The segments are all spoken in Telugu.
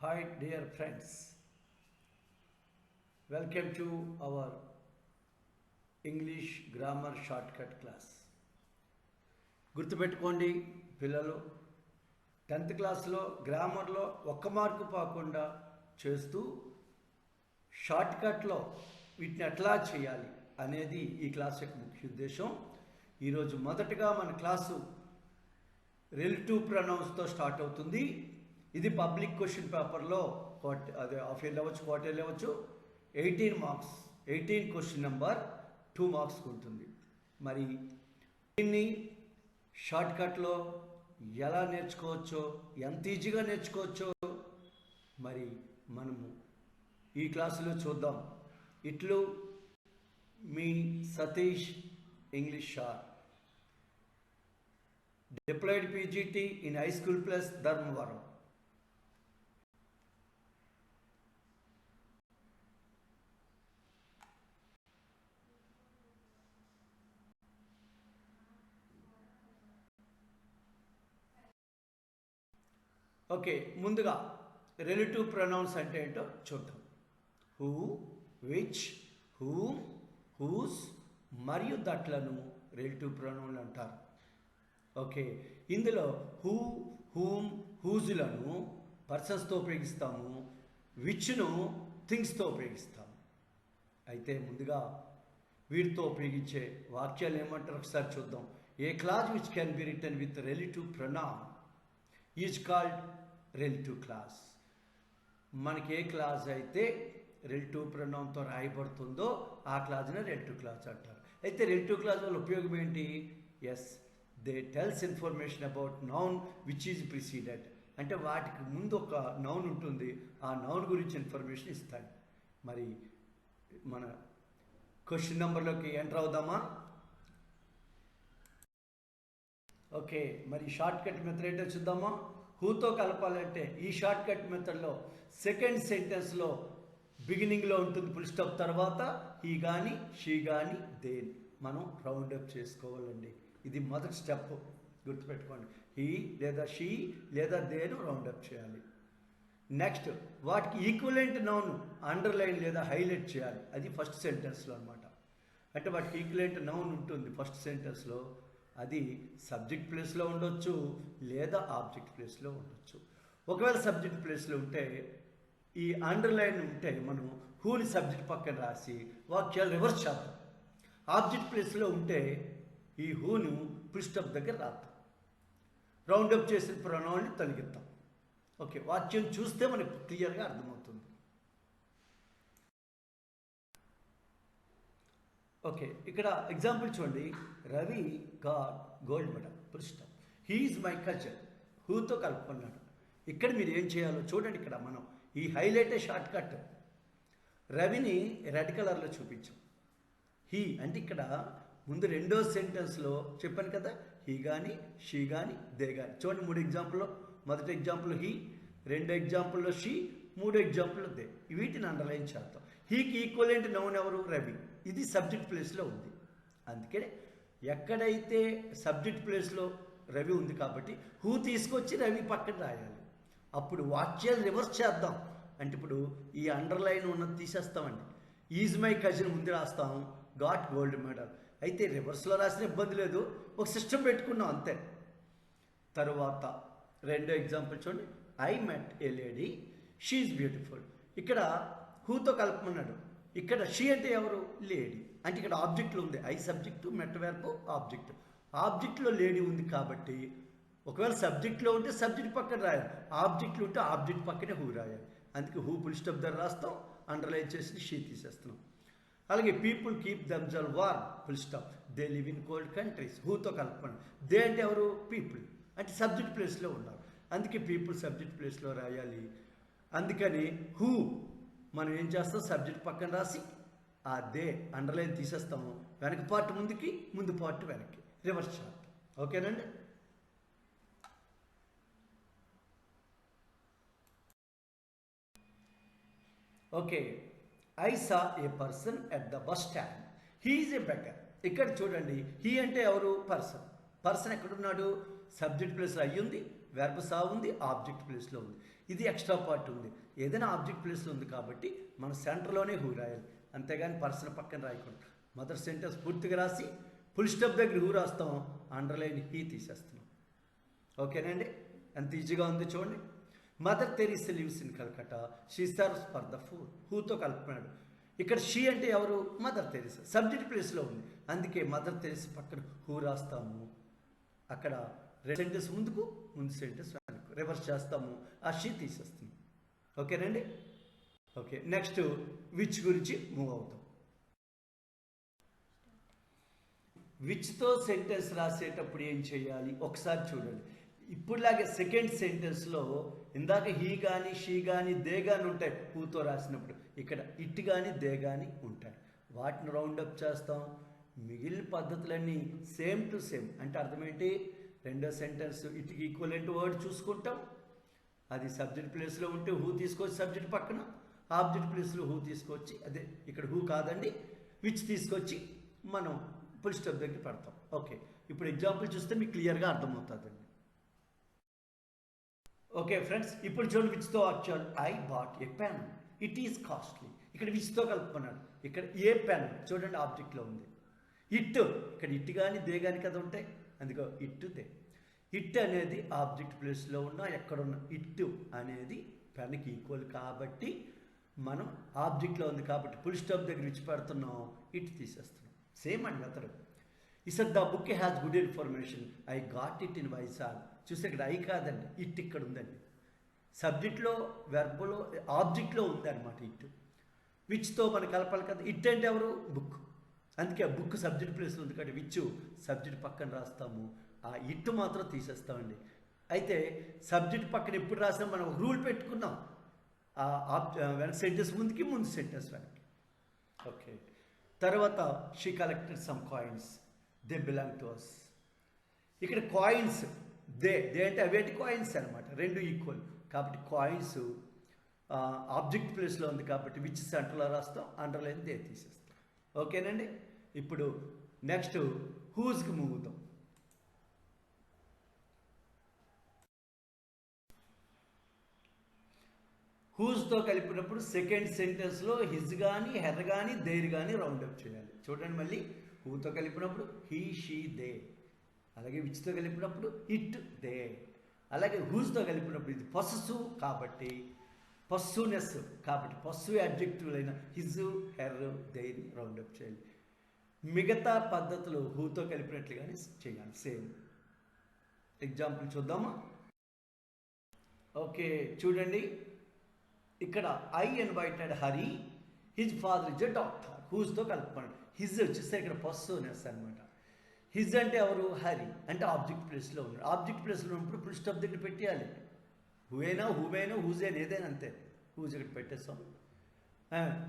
Hi dear friends, welcome to our English grammar shortcut class. గుర్తుపెట్టుకోండి పిల్లలు, 10th క్లాస్లో గ్రామర్లో ఒక్క మార్కు పోకుండా చేస్తూ షార్ట్కట్లో వీటిని ఎట్లా చేయాలి అనేది ఈ క్లాస్ యొక్క ముఖ్య ఉద్దేశం. ఈరోజు మొదటగా మన క్లాసు రిలేటివ్ ప్రొనౌన్స్తో స్టార్ట్ అవుతుంది. ఇది పబ్లిక్ క్వశ్చన్ పేపర్లో అదే హాఫ్ ఇయర్ అవ్వచ్చు, క్వార్టర్ అవ్వచ్చు, 18 మార్క్స్, 18 క్వశ్చన్ నెంబర్ 2 మార్క్స్ ఉంటుంది. మరి దీన్ని షార్ట్కట్లో ఎలా నేర్చుకోవచ్చో, ఎంత ఈజీగా నేర్చుకోవచ్చో మరి మనము ఈ క్లాసులో చూద్దాం. ఇట్లు మీ Satish English sir, deployed PGT in high school plus Dharmavaram. Okay, ముందుగా రిలేటివ్ ప్రొనౌన్స్ అంటే ఏంటో చూద్దాం. హూ, విచ్, హూమ్, హూస్ మరియు దట్లను రిలేటివ్ ప్రొనౌన్లు అంటారు. ఓకే, ఇందులో హూ, హూమ్, హూజులను పర్సన్స్తో ఉపయోగిస్తాము, విచ్ను థింగ్స్తో ఉపయోగిస్తాము. అయితే ముందుగా వీటితో ఉపయోగించే వాక్యాలు ఏమంటారు ఒకసారి చూద్దాం. A clause which can be written with relative pronoun is called relative clause. మనకి ఏ క్లాజ్ అయితే రిలేటివ్ ప్రొనౌన్తో రాయబడుతుందో ఆ క్లాజ్ని రిలేటివ్ క్లాజ్ అంటారు. అయితే రిలేటివ్ క్లాజ్ వల్ల ఉపయోగం ఏంటి? Yes, they tells information about noun which is preceded. అంటే వాటికి ముందు ఒక నౌన్ ఉంటుంది, ఆ నౌన్ గురించి ఇన్ఫర్మేషన్ ఇస్తాయి. మరి మన క్వశ్చన్ నెంబర్లోకి ఎంటర్ అవుదామా? ఓకే, మరి షార్ట్ కట్ మెథడ్ ఏంటో చూద్దామా. హూతో కలపాలంటే ఈ షార్ట్ కట్ మెథడ్లో సెకండ్ సెంటెన్స్లో బిగినింగ్లో ఉంటుంది ఫుల్ స్టాప్, తర్వాత హీ కానీ షీ కానీ దేని మనం రౌండ్ అప్ చేసుకోవాలండి. ఇది మొదటి స్టెప్, గుర్తుపెట్టుకోండి. హీ లేదా షీ లేదా దేను రౌండ్ అప్ చేయాలి. నెక్స్ట్ వాటికి ఈక్వలెంట్ నౌన్ అండర్లైన్ లేదా హైలైట్ చేయాలి. అది ఫస్ట్ సెంటెన్స్లో అనమాట. అంటే వాటికి ఈక్వలెంట్ నౌన్ ఉంటుంది ఫస్ట్ సెంటెన్స్లో. అది సబ్జెక్ట్ ప్లేస్లో ఉండొచ్చు లేదా ఆబ్జెక్ట్ ప్లేస్లో ఉండొచ్చు. ఒకవేళ సబ్జెక్ట్ ప్లేస్లో ఉంటే ఈ అండర్లైన్ ఉంటే మనం హూని సబ్జెక్ట్ పక్కన రాసి వాక్యాలు రివర్స్ చేద్దాం. ఆబ్జెక్ట్ ప్లేస్లో ఉంటే ఈ హూను ఫుల్ స్టాప్ దగ్గర రాద్దాం. రౌండప్ చేసిన ప్రొనౌన్ని తొలగిద్దాం. ఓకే, వాక్యం చూస్తే మనకు క్లియర్గా అర్థమవుతుంది. ఓకే, ఇక్కడ ఎగ్జాంపుల్ చూడండి. Ravi got gold medal full stop. He is my culture. హూతో కలుపుకున్నాడు. ఇక్కడ మీరు ఏం చేయాలో చూడండి. ఇక్కడ మనం ఈ హైలైటే షార్ట్ కట్. రవిని రెడ్ కలర్లో చూపించాం. హీ అంటే ఇక్కడ ముందు రెండో సెంటెన్స్లో చెప్పాను కదా, హీ కానీ షీ కానీ దే కానీ. చూడండి, 3 ఎగ్జాంపుల్లో మొదటి ఎగ్జాంపుల్ హీ, రెండో ఎగ్జాంపుల్లో షీ, మూడో ఎగ్జాంపుల్లో దే. వీటిని అండర్లైన్ చేద్దాం. హీకి ఈక్వలెంట్ నౌన్ ఎవరు? రవి. ఇది సబ్జెక్ట్ ప్లేస్లో ఉంది. అందుకే ఎక్కడైతే సబ్జెక్ట్ ప్లేస్లో రవి ఉంది కాబట్టి హూ తీసుకొచ్చి రవి పక్కన రాయాలి. అప్పుడు వాక్యాలు రివర్స్ చేద్దాం. అంటే ఇప్పుడు ఈ అండర్లైన్ ఉన్నది తీసేస్తామండి. ఈజ్ మై కజిన్ ముందు రాస్తాం, గాట్ గోల్డ్ మెడల్. అయితే రివర్స్లో రాసిన ఇబ్బంది లేదు, ఒక సిస్టమ్ పెట్టుకున్నాం అంతే. తరువాత రెండో ఎగ్జాంపుల్ చూడండి. I met A lady, she is beautiful. ఇక్కడ హూతో కలపమన్నాడు. ఇక్కడ షీ అంటే ఎవరు? లేడీ. అంటే ఇక్కడ ఆబ్జెక్ట్లో ఉంది. I subject, met verb object. ఆబ్జెక్ట్లో లేడీ ఉంది కాబట్టి ఒకవేళ సబ్జెక్ట్లో ఉంటే సబ్జెక్ట్ పక్కన రాయాలి, ఆబ్జెక్ట్లో ఉంటే ఆబ్జెక్ట్ పక్కనే హూ రాయాలి. అందుకే హూ ఫుల్ స్టాప్ దగ్గర రాస్తాం, అండర్లైన్ చేసి షీ తీసేస్తున్నాం. అలాగే people keep themselves warm full stop. They live in cold countries. హూతో కలపండి. దే అంటే ఎవరు? పీపుల్. అంటే సబ్జెక్ట్ ప్లేస్లో ఉన్నారు. అందుకే పీపుల్ సబ్జెక్ట్ ప్లేస్లో రాయాలి. అందుకని హూ మనం ఏం చేస్తాం? సబ్జెక్ట్ పక్కన రాసి ఆ దే అండర్లైన్ తీసేస్తాము. వెనక పార్ట్ ముందుకి, ముందు పార్ట్ వెనక్కి, రివర్స్ చేద్దాం. ఓకేనండి. Okay, I saw A person at the bus stand. He is a beggar. ఇక్కడ చూడండి, హీ అంటే ఎవరు? పర్సన్. పర్సన్ ఎక్కడున్నాడు? సబ్జెక్ట్ ప్లేస్లో అయ్యి ఉంది, వెర్బ్ సా ఉంది, ఆబ్జెక్ట్ ప్లేస్లో ఉంది. ఇది ఎక్స్ట్రా పార్ట్ ఉంది. ఏదైనా ఆబ్జెక్ట్ ప్లేస్లో ఉంది కాబట్టి మనం సెంటర్లోనే హూ రాయాలి, అంతేగాని పర్సన్ పక్కన రాయకూడదు. మదర్ సెంటెన్స్ పూర్తిగా రాసి ఫుల్ స్టాప్ దగ్గర హూ రాస్తాం, అండర్లైన్ హీ తీసేస్తున్నాం. ఓకేనండి, ఎంత ఈజీగా ఉంది చూడండి. Mother Teresa lives in Calcutta, she serves for the food. హూతో కలుపుతున్నాడు. ఇక్కడ షీ అంటే ఎవరు? Mother Teresa. సబ్జెక్ట్ ప్లేస్లో ఉంది, అందుకే మదర్ తెరీసా పక్కన హూ రాస్తాము. అక్కడ సెంటెన్స్ ముందుకు, ముందు సెంటెన్స్ వెనక్కు రివర్స్ చేస్తాము, ఆ షీ తీసేస్తాము. ఓకేనండి. ఓకే, నెక్స్ట్ విచ్ గురించి మూవ్ అవుతాం. విచ్తో సెంటెన్స్ రాసేటప్పుడు ఏం చేయాలి ఒకసారి చూడండి. ఇప్పుడులాగే సెకండ్ సెంటెన్స్లో ఇందాక హీ కానీ షీ కానీ దే కానీ ఉంటాయి హూతో రాసినప్పుడు, ఇక్కడ ఇట్ కానీ దే కానీ ఉంటాయి. వాటిని రౌండప్ చేస్తాం. మిగిలిన పద్ధతులన్నీ సేమ్ టు సేమ్. అంటే అర్థమేంటి? రెండో సెంటెన్స్ ఇట్కి ఈక్వలెంట్ వర్డ్ చూసుకుంటాం. అది సబ్జెక్ట్ ప్లేస్లో ఉంటే హూ తీసుకొచ్చి సబ్జెక్ట్ పక్కన, ఆబ్జెక్ట్ ప్లేస్లో హూ తీసుకొచ్చి, అదే ఇక్కడ హూ కాదండి విచ్ తీసుకొచ్చి మనం ఫుల్ స్టాప్ దగ్గర పెడతాం. ఓకే, ఇప్పుడు ఎగ్జాంపుల్ చూస్తే మీకు క్లియర్గా అర్థమవుతుందండి. ఓకే ఫ్రెండ్స్, ఇప్పుడు చూడండి విచ్తో actual. I bought a pen, it is costly. ఇక్కడ విచ్తో కలుపుకున్నాడు. ఇక్కడ ఏ పెన్ చూడండి ఆబ్జెక్ట్లో ఉంది. ఇట్, ఇక్కడ ఇట్ కానీ దే కానీ కదా ఉంటాయి, అందుకో ఇట్ దే. ఇట్ అనేది ఆబ్జెక్ట్ ప్లేస్లో ఉన్న ఎక్కడున్న ఇట్ అనేది పెన్కి ఈక్వల్ కాబట్టి మనం ఆబ్జెక్ట్లో ఉంది కాబట్టి ఫుల్ స్టాప్ దగ్గర విచ్చి పెడుతున్నాం, ఇట్ తీసేస్తున్నాం. సేమ్ అండి మెథడ్. ఇసర్ the book has good information, I got it in Vizag. చూస్తే ఇక్కడ ఐ కాదండి, ఇట్ ఇక్కడ ఉందండి. సబ్జెక్ట్లో వెర్బలో ఆబ్జెక్ట్లో ఉందన్నమాట ఇట్. విచ్తో మనం కలపాలి కదా. ఇట్ అంటే ఎవరు? బుక్. అందుకే ఆ బుక్ సబ్జెక్ట్ ప్లేస్లో ఉంది కాబట్టి విచ్ సబ్జెక్ట్ పక్కన రాస్తాము, ఆ ఇట్ మాత్రం తీసేస్తామండి. అయితే సబ్జెక్ట్ పక్కన ఎప్పుడు రాసినా మనం రూల్ పెట్టుకున్నాం, వెనక సెంటెన్స్ ముందుకి, ముందు సెంటెన్స్ వెనక్కి. ఓకే, తర్వాత she collected some coins, they belong to us. ఇక్కడ కాయిన్స్ దే అంటే అవేంటి కాయిన్స్ అనమాట, రెండు ఈక్వల్ కాబట్టి కాయిన్స్ ఆబ్జెక్ట్ ప్లేస్లో ఉంది కాబట్టి విచ్ సెంటర్లో రాస్తాం, అండర్లైన్ దే తీసేస్తాం. ఓకేనండి. ఇప్పుడు నెక్స్ట్ హూజ్కి మూవ్ అవుతాం. హూజ్తో కలిపినప్పుడు సెకండ్ సెంటెన్స్లో హిజ్ కానీ హెర్ కానీ దేర్ కానీ రౌండప్ చేయాలి. చూడండి మళ్ళీ హూతో కలిపినప్పుడు హీ షీ దే, అలాగే విచ్తో కలిపినప్పుడు ఇట్ దే, అలాగే హూజ్తో కలిపినప్పుడు ఇది పస్సు కాబట్టి పస్సునెస్ కాబట్టి పస్సు అడ్జెక్టివ్ అయిన హిజ్ హెర్ దేని రౌండప్ చేయాలి. మిగతా పద్ధతులు హూతో కలిపినట్లుగానే చేయాలి, సేమ్. ఎగ్జాంపుల్ చూద్దామా? ఓకే చూడండి, ఇక్కడ I invited Hari, his father is a doctor. హూజ్తో కలుపుకోండి. హిజ్ వచ్చేస్తే ఇక్కడ పస్సునెస్ అనమాట. హిజ్ అంటే ఎవరు? హరి. అంటే ఆబ్జెక్ట్ ప్లేస్లో ఉన్నాడు. ఆబ్జెక్ట్ ప్లేస్లో ఉన్నప్పుడు ఫుల్ స్టాప్ దగ్గర పెట్టేయాలి. హూవైనా హూజైనా ఏదైనా అంతే. హూజ్ ఇక్కడ పెట్టేస్తాం.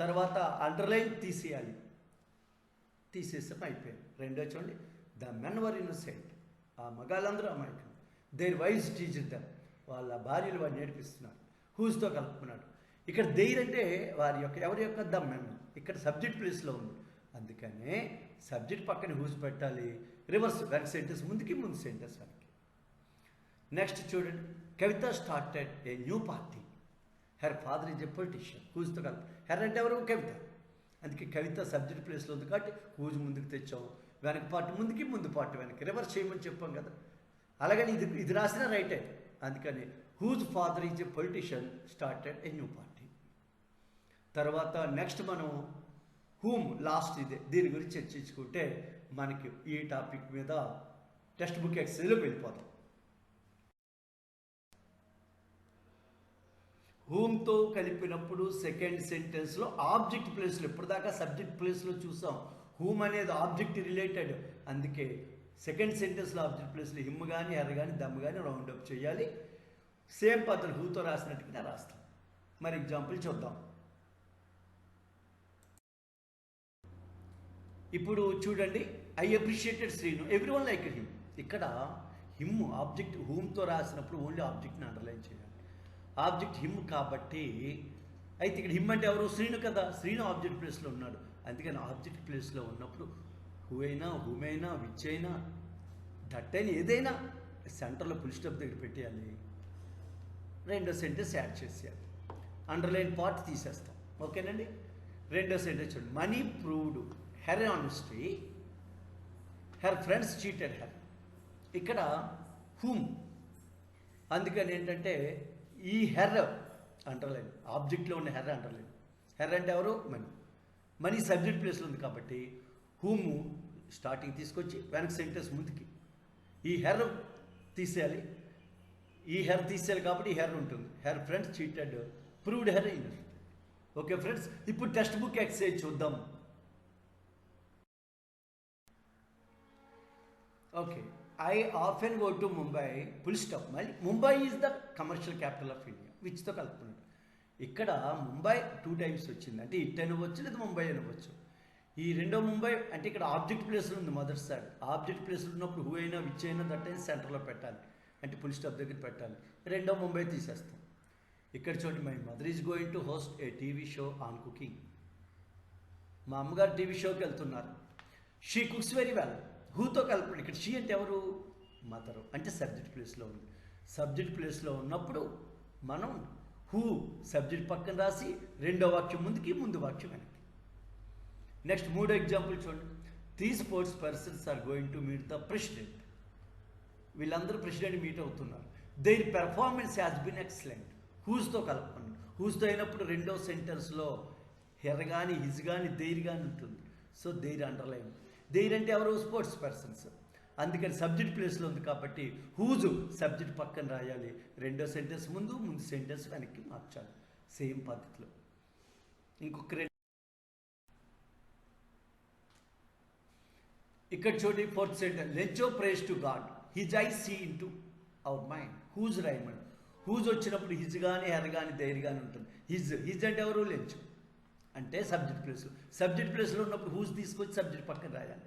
తర్వాత అండర్లైన్ తీసేయాలి, తీసేస్తాం, అయిపోయింది. రెండో చూడండి, ద మెన్ వర్ ఇన్నోసెంట్. ఆ మగాళ్ళందరూ అమాయకులు. దేర్ వైజ్ టీచర్ దమ్, వాళ్ళ భార్యలు వాడిని నేర్పిస్తున్నారు. హూజ్తో కలుపుకున్నాడు. ఇక్కడ దేర్ అంటే వారి యొక్క ఎవరి యొక్క ద మెన్, ఇక్కడ సబ్జెక్ట్ ప్లేస్లో ఉంది, అందుకనే సబ్జెక్ట్ పక్కన హూజ్ పెట్టాలి. రివర్స్ వెనక సెంటెన్స్ ముందుకి, ముందు సెంటెన్స్ వెనక్కి. నెక్స్ట్ చూడండి, Kavitha started a new party, her father is a politician. హూజ్తో కలిపి హెర్ అంటే ఎవరు? కవిత. అందుకే కవిత సబ్జెక్ట్ ప్లేస్లో ఉంది కాబట్టి హూజ్ ముందుకు తెచ్చాం, వెనక పార్ట్ ముందుకి, ముందు పార్ట్ వెనక్కి రివర్స్ చేయమని చెప్పాం కదా. అలాగని ఇది రాసిన రైటే. అందుకని whose father is a politician started a new party. తర్వాత నెక్స్ట్ మనం హూమ్ లాస్ట్ ఇదే, దీని గురించి చర్చించుకుంటే మనకి ఈ టాపిక్ మీద టెక్స్ట్ బుక్ ఎక్సైజ్లోకి వెళ్ళిపోతాం. హూమ్తో కలిపినప్పుడు సెకండ్ సెంటెన్స్లో ఆబ్జెక్ట్ ప్లేస్లో, ఇప్పటిదాకా సబ్జెక్ట్ ప్లేస్లో చూసాం. హూమ్ అనేది ఆబ్జెక్ట్ రిలేటెడ్, అందుకే సెకండ్ సెంటెన్స్లో ఆబ్జెక్ట్ ప్లేస్లో హిమ్ కానీ హెర్ కానీ దమ్ కానీ రౌండప్ చేయాలి. సేమ్ పద్ధతి హూతో రాసినట్టుగా రాస్తాం. మరి ఎగ్జాంపుల్ చూద్దాం. ఇప్పుడు చూడండి, I appreciated Srinu, every one like him. ఇక్కడ హిమ్ ఆబ్జెక్ట్ హూమ్తో రాసినప్పుడు ఓన్లీ ఆబ్జెక్ట్ని అండర్లైన్ చేయాలి. ఆబ్జెక్ట్ హిమ్ కాబట్టి, అయితే ఇక్కడ హిమ్ అంటే ఎవరు? శ్రీను కదా. శ్రీను ఆబ్జెక్ట్ ప్లేస్లో ఉన్నాడు, అందుకని ఆబ్జెక్ట్ ప్లేస్లో ఉన్నప్పుడు హూ అయినా, హూమ్ అయినా, విచ్ అయినా, దట్ అయినా ఏదైనా సెంటర్లో ఫుల్ స్టాప్ దగ్గర పెట్టేయాలి. రెండో సెంటెన్స్ యాడ్ చేసేయాలి. అండర్లైన్ పార్ట్ తీసేస్తాం. ఓకేనండి. రెండో సెంటెన్స్ చూడండి. Money proved her honesty, her friends cheated her. ఇక్కడ హూమ్, అందుకని ఏంటంటే ఈ హెర్ అండర్లైన్, ఆబ్జెక్ట్లో ఉన్న హెర్ అండర్లైన్. హెర్ అంటే ఎవరు? మనీ. మనీ సబ్జెక్ట్ ప్లేస్లో ఉంది కాబట్టి హూమ్ స్టార్టింగ్ తీసుకొచ్చి వెనక సెంటెన్స్ ముందుకి ఈ హెర్ తీసేయాలి. ఈ హెర్ తీసేయాలి కాబట్టి ఈ హెర్ ఉంటుంది. Her friends cheated, proved her in. Okay friends, ఇప్పుడు టెక్స్ట్ బుక్ ఎక్సర్సైజ్ చూద్దాం. Okay. I often go to Mumbai, full stop. మళ్ళీ Mumbai is the commercial capital of India, విచ్తో కలుపుకున్నాడు. ఇక్కడ ముంబై 2 times వచ్చింది, అంటే ఇట్ అనవచ్చు లేదా ముంబై అనవచ్చు. ఈ రెండో ముంబై అంటే ఇక్కడ ఆబ్జెక్ట్ ప్లేస్లో ఉంది మొదటి సైడ్. ఆబ్జెక్ట్ ప్లేస్లో ఉన్నప్పుడు హూ అయినా విచ్ అయినా దట్ అయినా సెంటర్లో పెట్టాలి, అంటే ఫుల్ స్టాప్ దగ్గర పెట్టాలి. రెండో ముంబై తీసేస్తాం. ఇక్కడ చూడండి, my mother is going to host A TV show on cooking. మా అమ్మగారు టీవీ షోకి వెళ్తున్నారు. షీ కుక్స్ వెరీ వెల్, హూతో కలపండి. ఇక్కడ షీ అంటే ఎవరు? మదరు, అంటే సబ్జెక్ట్ ప్లేస్లో ఉంది. సబ్జెక్ట్ ప్లేస్లో ఉన్నప్పుడు మనం హూ సబ్జెక్ట్ పక్కన రాసి రెండో వాక్యం ముందుకి, ముందు వాక్యం వెనక్కి. నెక్స్ట్ మూడో ఎగ్జాంపుల్ చూడండి. 3 sports persons are going to meet the president. వీళ్ళందరూ ప్రెసిడెంట్ మీట్ అవుతున్నారు. Their performance has been excellent. హూస్తో కలపండి. హూస్తో అయినప్పుడు రెండో సెంటెన్స్లో హెర్ కానీ హిజ్ కానీ దేర్ కానీ ఉంటుంది. So there underline. దేర్ అంటే ఎవరు? Sports persons. అందుకని సబ్జెక్ట్ ప్లేస్లో ఉంది కాబట్టి హూజు సబ్జెక్ట్ పక్కన రాయాలి. రెండో సెంటెన్స్ ముందు, ముందు సెంటెన్స్ వెనక్కి మార్చాలి సేమ్ పద్ధతిలో. ఇంకొక ఇక్కడ చూడండి, 4th sentence. Lencho prays to god, his I see in to our mind. Whose రాయమండి. హూజ్ వచ్చినప్పుడు హిజ్ కానీ హెర్ కానీ దేర్ కానీ ఉంటుంది. హిజ్ అంటే ఎవరు? లెంచో అంటే సబ్జెక్ట్ ప్లేస్. సబ్జెక్ట్ ప్లేస్లో ఉన్నప్పుడు హూజ్ తీసుకొచ్చి సబ్జెక్ట్ పక్కన రాయాలి.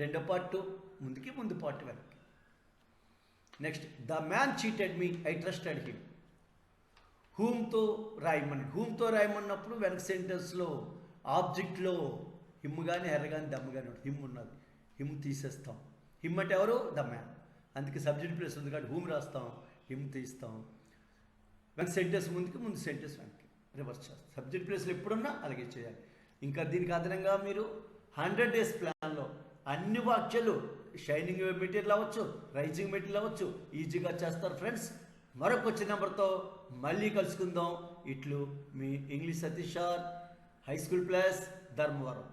రెండో పార్ట్ ముందుకి, ముందు పార్ట్ వెనక్కి. Next, the man cheated me, I trusted him. హూమ్తో రాయమని. హూమ్తో రాయమన్నప్పుడు వెనక సెంటెన్స్లో ఆబ్జెక్ట్లో హిమ్ కానీ హెర్ కానీ దమ్ కానీ ఉంటుంది. హిమ్ ఉన్నది, హిమ్ తీసేస్తాం. హిమ్ అంటే ఎవరు? The man. అందుకే సబ్జెక్ట్ ప్లేస్ ఉంది కాబట్టి హూమ్ రాస్తాం, హిమ్ తీస్తాం. వెనక సెంటెన్స్ ముందుకి, ముందు సెంటెన్స్ వెనక్కి రివర్స్ చేస్తాం. సబ్జెక్ట్ ప్లేస్లో ఎప్పుడున్నా అలాగే చేయాలి. ఇంకా దీనికి అదనంగా మీరు 100 days ప్లాన్లో అన్ని వాక్యాలు షైనింగ్ మెటీరియల్ అవ్వచ్చు, రైజింగ్ మెటీరియల్ అవ్వచ్చు, ఈజీగా చేస్తారు ఫ్రెండ్స్. మరొక వచ్చిన నెంబర్తో మళ్ళీ కలుసుకుందాం. ఇట్లు మీ English Satish sir, high school plus Dharmavaram.